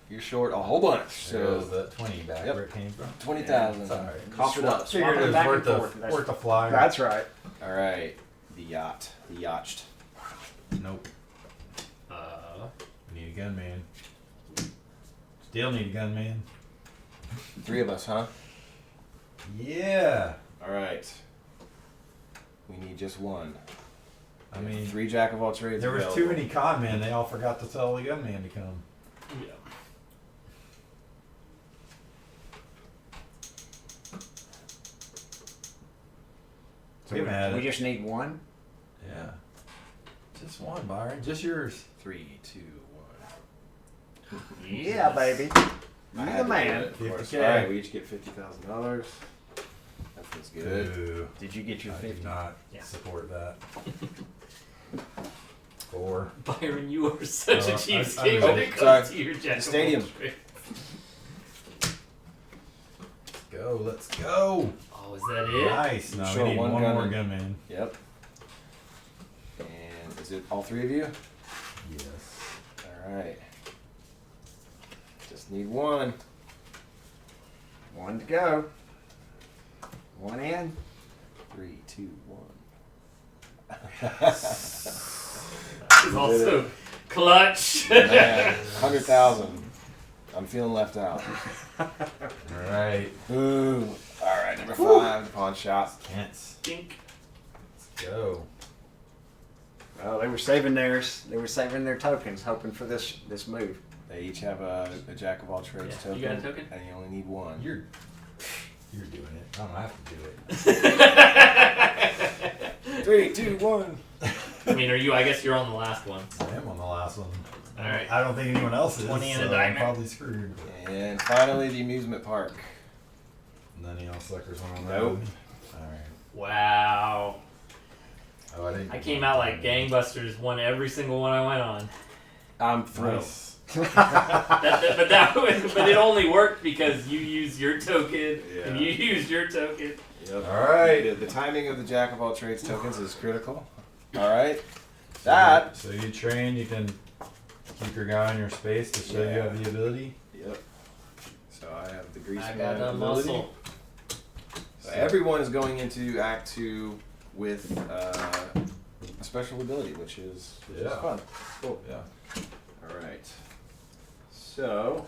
You're short a whole bunch. So So that 20 back Yep. where it came from. 20,000. It's all right. Cough it up. Figured it was Back worth and a forth. That's- worth a flyer. That's right. All right. The yacht. The yacht. Nope. Uh, We need a gunman. Still need a gunman. 3 of us, huh? Yeah. All right. We need just one. I mean, 3 jack of all trades. there was available. too many con men. They all forgot to tell the gunman to come. yeah. So We haven't had we it. just need one. Yeah. Just one, Byron. Just yours. 3, 2, 1. Yeah, baby. I You're had the to do man. it, of course. 50K. All right, we each get $50,000. That feels good. Ooh. Did you get your I do 50? not Yeah. support that. 4. Byron, you are such a I- cheapskate I- when it sorry. comes to your jack. The stadium. Go. Let's go. Oh, is that it? Nice. No, Sure, we need one one more gunman. gunman. Yep. And is it all 3 of you? Yes. All right. Just need one. One to go. One in. 3, 2, 1. It's also clutch. Man, 100,000. I'm feeling left out. All right. Ooh. All right, number 5, pawn shop. Kents. Dink. Let's go. Oh, they were saving theirs. They were saving their tokens, hoping for this move. They each have a jack of all trades Yeah, token. you got a token? And you only need one. You're doing it. I don't have to do it. 3, 2, 1. I mean, are you? I guess you're on the last one. I am on the last one. All right. I don't think anyone else is. 20 and a so I'm diamond. probably screwed. And finally, the amusement park. None of y'all suckers went on that. Nope. All right. Wow. Oh, I didn't. I came out like gangbusters. Won every single one I went on. I'm thrilled. Nice. But it only worked because you used your token and Yeah. you used your token. Yep. All right. The timing of the jack of all trades tokens is critical. All right. That. So you train. You can keep your guy in your space to show you Yeah. have the ability. Yep. So I have the grease I man got a ability. muscle. So everyone is going into Act 2 with a special ability, which is Yeah. fun. Cool. Yeah. All right. So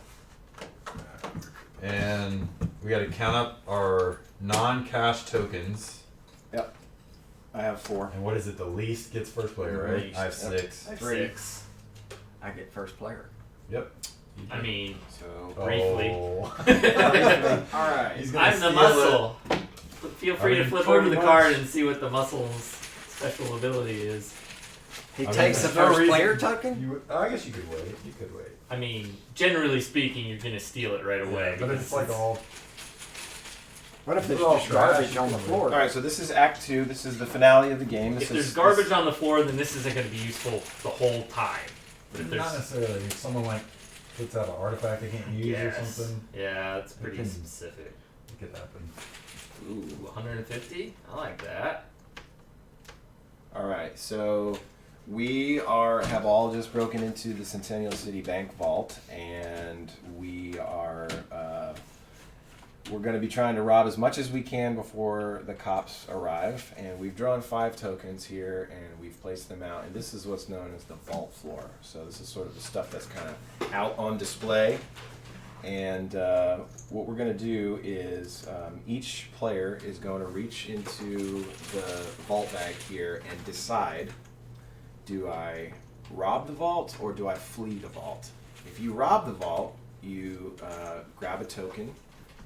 And we got to count up our non-cash tokens. I have 4. And what is it? The least gets first player, right? Least, I have yep. 6. 3. 6. I get first player. Yep. I mean, So briefly. Oh. all right. He's gonna I'm the steal muscle. Feel free I to mean, flip over the pretty card much. and see what the muscle's special ability is. He I mean, takes the there's no first reason- player token? You, I guess you could wait. You could wait. I mean, generally speaking, you're gonna steal it right away. But because it's like all. What if there's Well, just garbage trash, on the you floor? All right. So this is Act 2. This is the finale of the game. This if is there's garbage on the floor, then this isn't gonna be useful the whole time. But if Not there's necessarily. If someone like puts out an artifact they can't use or Yes. something, Yeah, it's pretty can- specific. it could happen. Ooh, 150? I like that. All right, so we have all just broken into the Centennial City Bank vault, and we are we're going to be trying to rob as much as we can before the cops arrive. And we've drawn 5 tokens here, and we've placed them out. And this is what's known as the vault floor. So this is sort of the stuff that's kind of out on display. And what we're going to do is each player is going to reach into the vault bag here and decide, do I rob the vault or do I flee the vault? If you rob the vault, you grab a token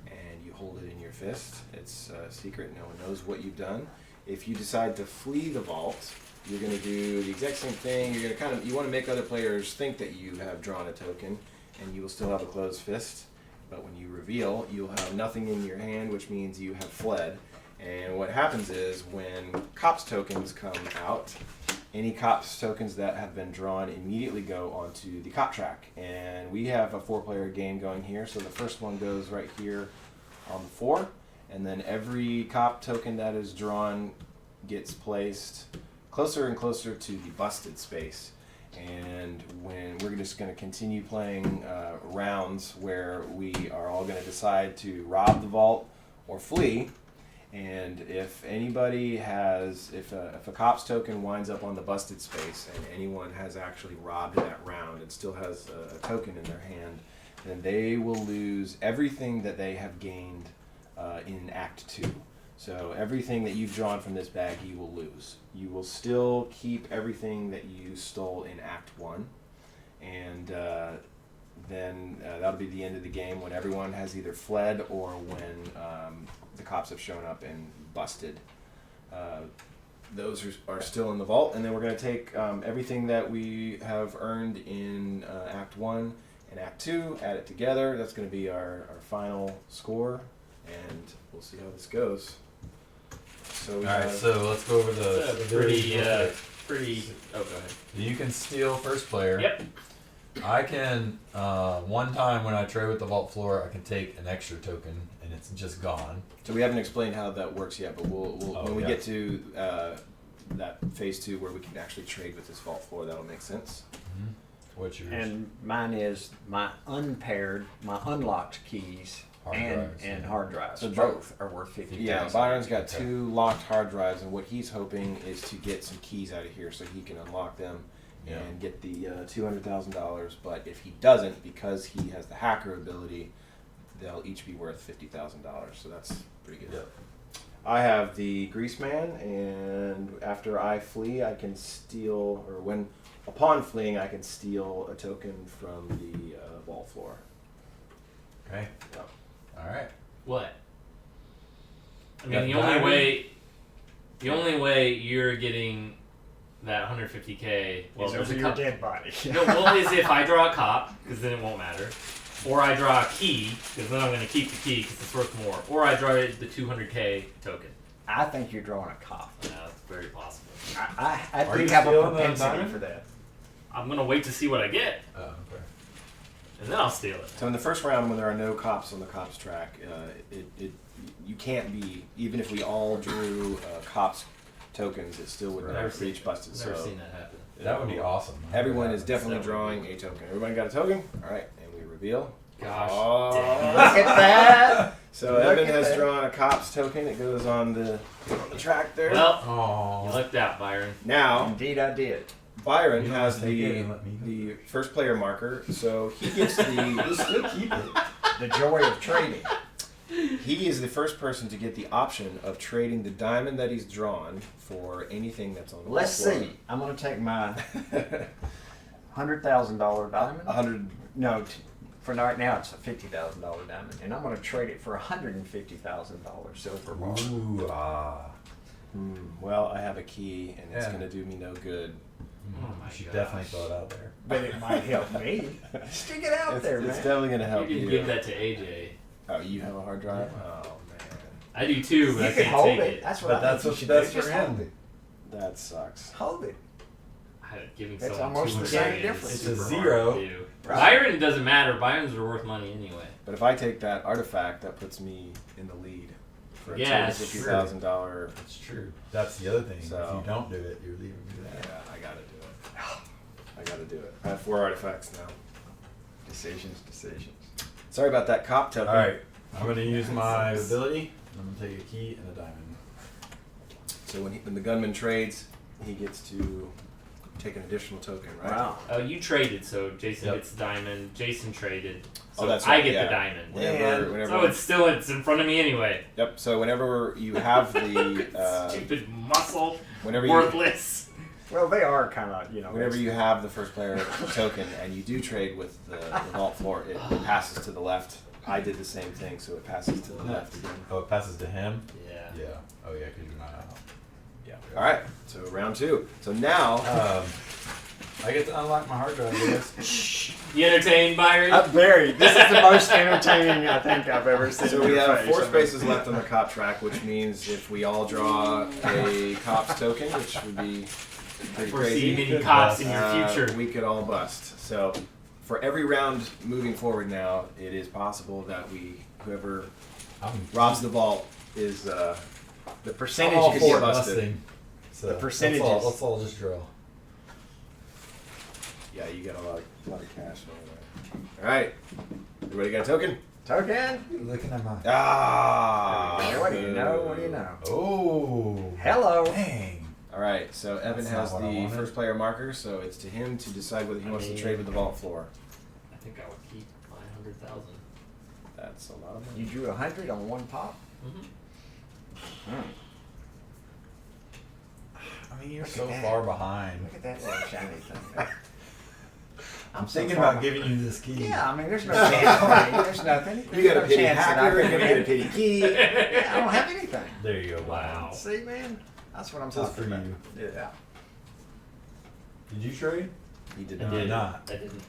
and you hold it in your fist. It's secret, no one knows what you've done. If you decide to flee the vault, you're going to do the exact same thing. You're going to you want to make other players think that you have drawn a token, and you will still have a closed fist. But when you reveal, you'll have nothing in your hand, which means you have fled. And what happens is when cops tokens come out, any cops tokens that have been drawn immediately go onto the cop track. And we have a 4-player game going here, so the first one goes right here on the 4. And then every cop token that is drawn gets placed closer and closer to the busted space. And when we're just going to continue playing rounds where we are all going to decide to rob the vault or flee. And if anybody has, if a cop's token winds up on the busted space and anyone has actually robbed that round and still has a token in their hand, then they will lose everything that they have gained in Act 2. So everything that you've drawn from this bag, you will lose. You will still keep everything that you stole in Act 1. And then that'll be the end of the game when everyone has either fled or when the cops have shown up and busted. Those are still in the vault, and then we're going to take everything that we have earned in Act 1 and Act 2, add it together. That's going to be our final score, and we'll see how this goes. So we Alright, so let's go over the pretty. abilities real Oh, go ahead. quick. You can steal first player. Yep. I can, one time when I trade with the vault floor, I can take an extra token and it's just gone. So we haven't explained how that works yet, but we'll when we yeah. get to that phase 2 where we can actually trade with this vault floor, that'll make sense. What's yours? And mine is my unpaired, my unlocked keys Hard and drives, yeah. hard drives. So both are worth 50,000. Yeah, Byron's got 2 locked hard drives, and what he's hoping is to get some keys out of here so he can unlock them Yeah. and get the $200,000. But if he doesn't, because he has the hacker ability, they'll each be worth $50,000. So that's pretty good. Yep. I have the Grease Man, and after I flee, I can steal, or upon fleeing, I can steal a token from the vault floor. Okay. Yep. Alright. What? I Yeah, mean, diamond. the only way you're getting that 150K. Well, Is there's over a your couple. dead body. No, well, is if I draw a cop, because then it won't matter. Or I draw a key, because then I'm going to keep the key because it's worth more. Or I draw the 200K token. I think you're drawing a cop. That's very possible. I Are do you have a stealing the propensity diamond? for that. I'm going to wait to see what I get, Oh, okay. and then I'll steal it. So in the first round, when there are no cops on the cops track, you can't be, even if we all drew cops tokens, it still would Right. never reach busted. I've never So seen that happen. That would be awesome. everyone is Yeah. definitely That would drawing a token. Everybody got a token? All right, and we reveal. Gosh. Oh. Look at that! So Look Evan at has that. drawn a cops token. It goes on the track there. Well, you Oh. lucked out, Byron. Now Indeed, I did. Byron You don't has take it the and let me go. the first player marker, so he gets the Still keep it. The joy of trading. he is the first person to get the option of trading the diamond that he's drawn for anything that's on the Let's floor. see. I'm going to take my $100,000 diamond. 100. No, for right now it's a $50,000 diamond, and I'm going to trade it for a $150,000 silver bar. Ooh, ah. Well, I have a key, and it's Yeah. going to do me no good. Oh my She gosh. definitely throw it out there. But it might help me. Stick it out there, It's man. definitely going to help You you. can give that to AJ. Oh, you have a hard drive? Oh, man. I do too, but You I can can't hold take it. it. That's what But I that's think you what should that's do. for Just hold him. it. That sucks. Hold it. Giving It's someone almost the 200 same is difference. It's a super zero. hard to do. Right. Byron doesn't matter. Byron's are worth money anyway. But if I take that artifact, that puts me in the lead for a Yeah, it's $250,000. It's true. That's the other thing. So- If you don't do it, you're leaving me that. Yeah, I gotta do it. I gotta do it. I have 4 artifacts now. Decisions. Sorry about that cop token. Alright, I'm going to use my ability. I'm going to take a key and a diamond. So when the gunman trades, he gets to take an additional token, right? Wow. Oh, you traded, so Jason Yep. gets the diamond. Jason traded, Oh, so that's I right, get yeah. the diamond. Whenever, So it's in front of me anyway. Yep. So whenever you have the Stupid muscle, whenever you worthless. Well, they are kind of, whenever you have the first player token and you do trade with the vault floor, it passes to the left. I did the same thing, so it passes to the left again. Oh, it passes to him? Yeah. Yeah. Oh, yeah, because you're not out. Yeah. All right. So round 2. So now. I get to unlock my hard drive, I guess. You entertained, Byron? I'm very. This is the most entertaining I think I've ever seen. So in we your have face. 4 spaces left on the cop track, which means if we all draw a cop's token, which would be pretty Foresee crazy, many cops in your uh, future. we could all bust. So for every round moving forward now, it is possible that whoever robs the vault is The I'm percentage all is get for busted. busting. So The percentages. Let's all just draw. Yeah, you got a lot of cash over there. All right, everybody got a token? Token. Looking at my. Ah. What do you know? What do you know? Oh. Hello. Dang. All right, so Evan That's has not what I the wanted. first player marker, so it's to him to decide whether he wants to trade with the vault floor. I think I would keep my 100,000. That's a lot of money. You drew 100 on one pop. Mm-hmm. I mean, you're Look at so that. far behind. Look at that little shiny thing. I'm so thinking far about giving you this key. Yeah, I mean, there's no chance for me. There's nothing. You got a There's pity no chance that I hacker, could you got a win. pity key. Yeah, I don't have anything. There you go. Wow. See, man, that's what I'm Just talking for about. you. Yeah. Did you trade? He did I not. did not. I didn't.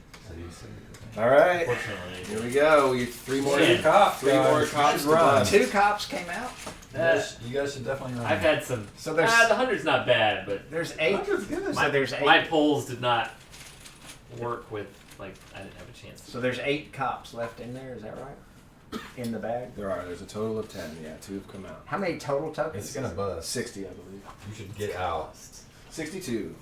All right, Unfortunately. here we go. We three more Man. cops. Three Guys, more you cops should to run. bust. 2 cops came out. You guys should definitely run. I've had some. So there's the 100's not bad, but there's 8. good. So there's 8. my polls did not work with, like, I didn't have a chance. So there's 8 cops left in there. Is that right? In the bag. There's a total of 10. Yeah, 2 have come out. How many total tokens? It's gonna bust. 60, I believe. You should get out. 62.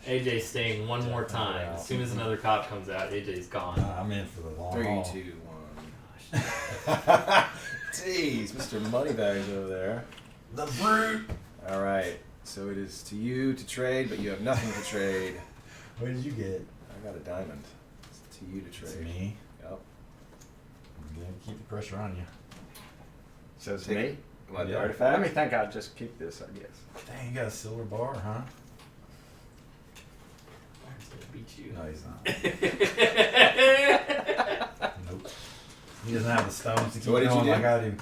AJ's staying one more time. As soon as another cop comes out, AJ's gone. I'm in for the long 3, haul. 2, Gosh. 1. Jeez, Mr. Moneybags over there. The brute. All right, so it is to you to trade, but you have nothing to trade. What did you get? I got a diamond. It's to you to trade. It's me. Yep. I'm gonna keep the pressure on you. So it's Take me. it. What, the Yeah. artifact? Let me think. I'll just keep this. I guess. Dang, you got a silver bar, huh? I'm just gonna beat you. No, he's not. Nope. He doesn't have the stones to keep So what did you going do? like I do.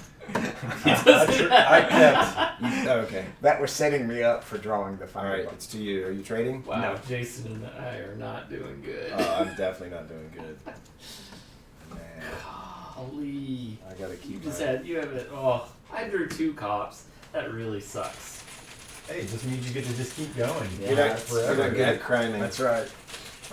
He doesn't I kept. You, oh, okay. That was setting me up for drawing the All final. right, it's to you. Are you trading? Wow, No. Jason and I are not doing good. I'm definitely not doing good. Man, Golly. I gotta You keep just my... had, you have it. Oh, I drew 2 cops. That really sucks. Hey, it just means you get to just keep going. Yeah, You're not, forever. you're not good at criming. That's right.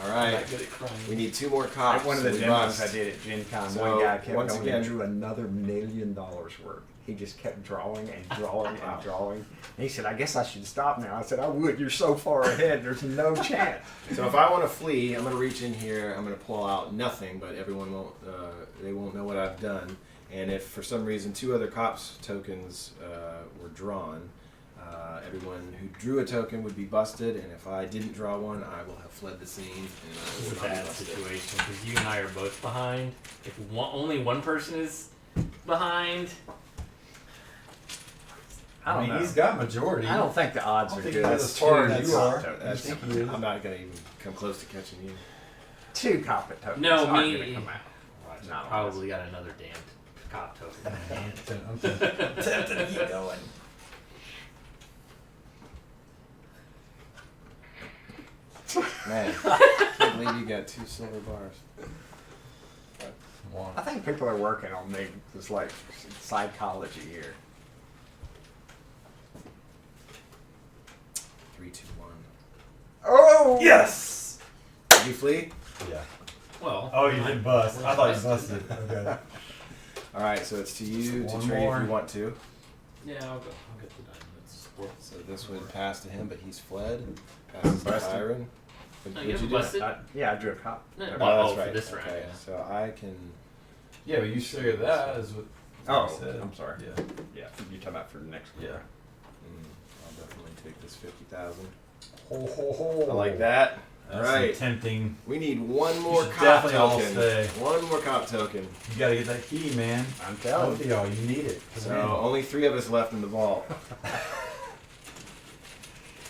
All I'm right, not good at crying. we need 2 more cops. At one of the so we demos must. I did at Gen Con, So, one guy kept once going again- and drew another $1 million worth. He just kept drawing and drawing Wow. and drawing. And he said, I guess I should stop now. I said, I would. You're so far ahead. There's no chance. So if I want to flee, I'm going to reach in here. I'm going to pull out nothing, but everyone won't. They won't know what I've done. And if for some reason 2 other cops tokens were drawn, everyone who drew a token would be busted. And if I didn't draw one, I will have fled the scene. And I This is will a not be bad busted. situation because you and I are both behind. If only one person is behind, I don't know. He's got majority. I don't think the odds I are don't think good. he's As as far far as as you you are. are. That's, I think he is. I'm not going to even come close to catching you. 2 cop tokens No, aren't me- gonna come out. I Not probably got another damned cop token in my hand. I'm tempted to keep going. Man, I can't believe you got 2 silver bars. I think people are working on me. It's like psychology here. 3, 2, 1. Oh! Yes. Did you flee? Yeah. Well, Oh, you did bust. I thought you busted. Okay. All right, so it's to you to One trade more. if you want to. Yeah, I'll get the diamonds. So this would pass to him, but he's fled. Passes to Busted. Byron. Oh, What'd you you have do? busted? Yeah, I drew a cop. No, token. well, Oh, that's for right. this round, Okay, yeah. so I can. Yeah, but you figured that is what Oh, you said. I'm sorry. Yeah. Yeah, you're talking about for the next one. Yeah. I'll definitely take this 50,000. Ho ho ho. I like that. That's All right. tempting. We need one more should cop definitely all token. stay. One more cop token. You gotta get that key, man. I'm telling Both you. of y'all, you need it. So only 3 of us left in the vault.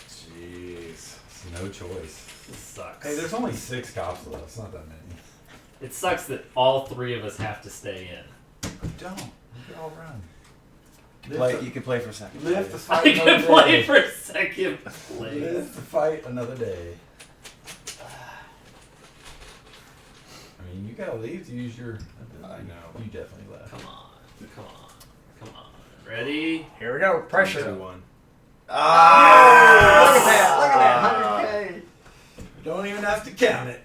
Jeez. It's no choice. This sucks. Hey, there's only 6 cops left. It's not that many. It sucks that all 3 of us have to stay in. Don't. You can all run. You can play for a second. Live to I fight can another play day. for second place. Live to fight another day. I mean, you gotta leave to use your. I know. You definitely left. Come on, come on, come on. Ready? Here we go. Pressure. 2, 1. Ah! Look at that. Look at that. 100K. You don't even have to count it.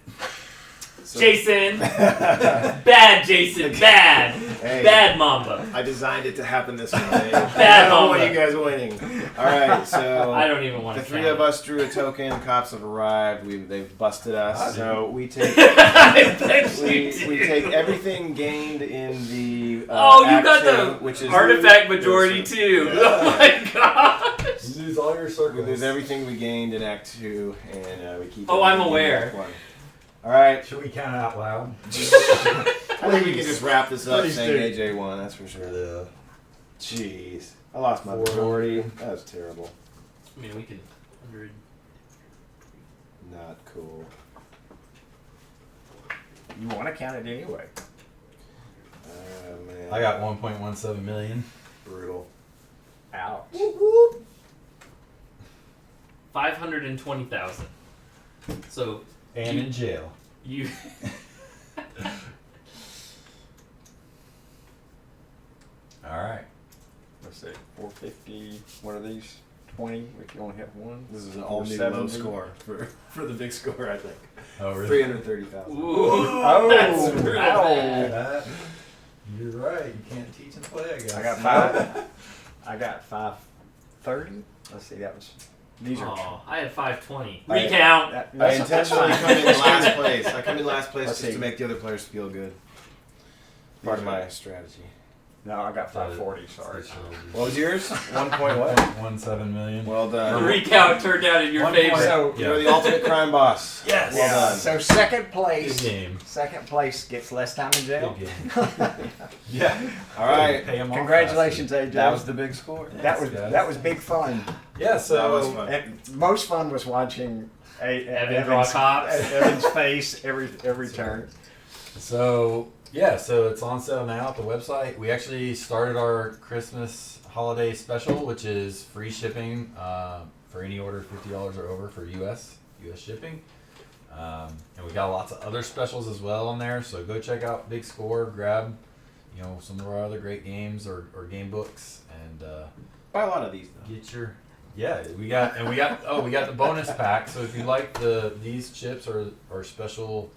Jason. Bad Jason. Bad. Hey. Bad Mamba. I designed it to happen this way. Bad I don't want Mamba. you guys winning. All right, so I don't even want the to three count of us drew a token. The cops have arrived. They've busted us. So we take I bet you we did. take everything gained in the Oh, you Act got Two, the which is artifact majority too. Oh my gosh. You lose all your We circles. lose everything we gained in Act 2, and we keep. Oh, I'm everything in aware. Act 1. All right. Should we count it out loud? I think we can just wrap this up Please saying do. AJ won. That's for sure. Yeah. Jeez, I lost my 400. majority. That was terrible. I mean, we can 100. Not cool. You want to count it anyway. Oh man. I got 1.17 million. brutal. Ouch. 520,000. So And in jail. you. All right. Let's see. 450. What are these? 20 if you only have one. This is an all new low 470. score for the big score. I think Oh, really? 330,000. Ooh, Oh, that's real ow. bad. That- you're right. You can't teach and play, I guess. I got 5. I got 530. Let's see. That was. These are. Oh, I had 520. I- Recount. that- I that's intentionally fine. come in last place. I come in last place Let's just see. to make the other players feel good. Part of my strategy. No, I got 540. Sorry. What was yours? 1 point what? 1.17 million. Well The done. recount turned out in your 1 favor. point- So, You're the ultimate crime boss. Yes. Well done. So second Good place. game. Second place gets less time in jail. Good game. Yeah. All right. Pay 'em off Congratulations, AJ. That was the big score. That was guys. that was big fun. faster. Yeah. So That was fun. And most fun was watching Evan draw cops. Evan's face every turn. So yeah, so it's on sale now at the website. We actually started our Christmas holiday special, which is free shipping for any order $50 or over for US shipping. And we got lots of other specials as well on there. So go check out Big Score, grab some of our other great games or game books, and Buy a lot of these though. get your we got the bonus pack. So if you like these chips or special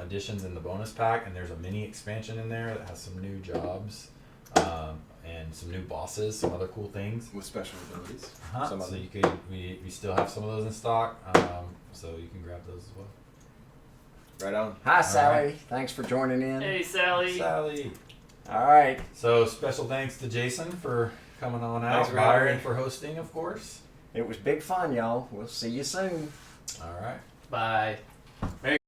additions in the bonus pack, and there's a mini expansion in there that has some new jobs and some new bosses, some other cool things. With special abilities. So Some other. you could we still have some of those in stock, so you can grab those as well. Right on. Hi, Sally. right. Thanks for joining in. Hey, Sally. Sally. All right. So special thanks to Jason for coming on Thanks out, for having Byron me. for hosting, of course. It was big fun, y'all. We'll see you soon. All right. Bye. Merry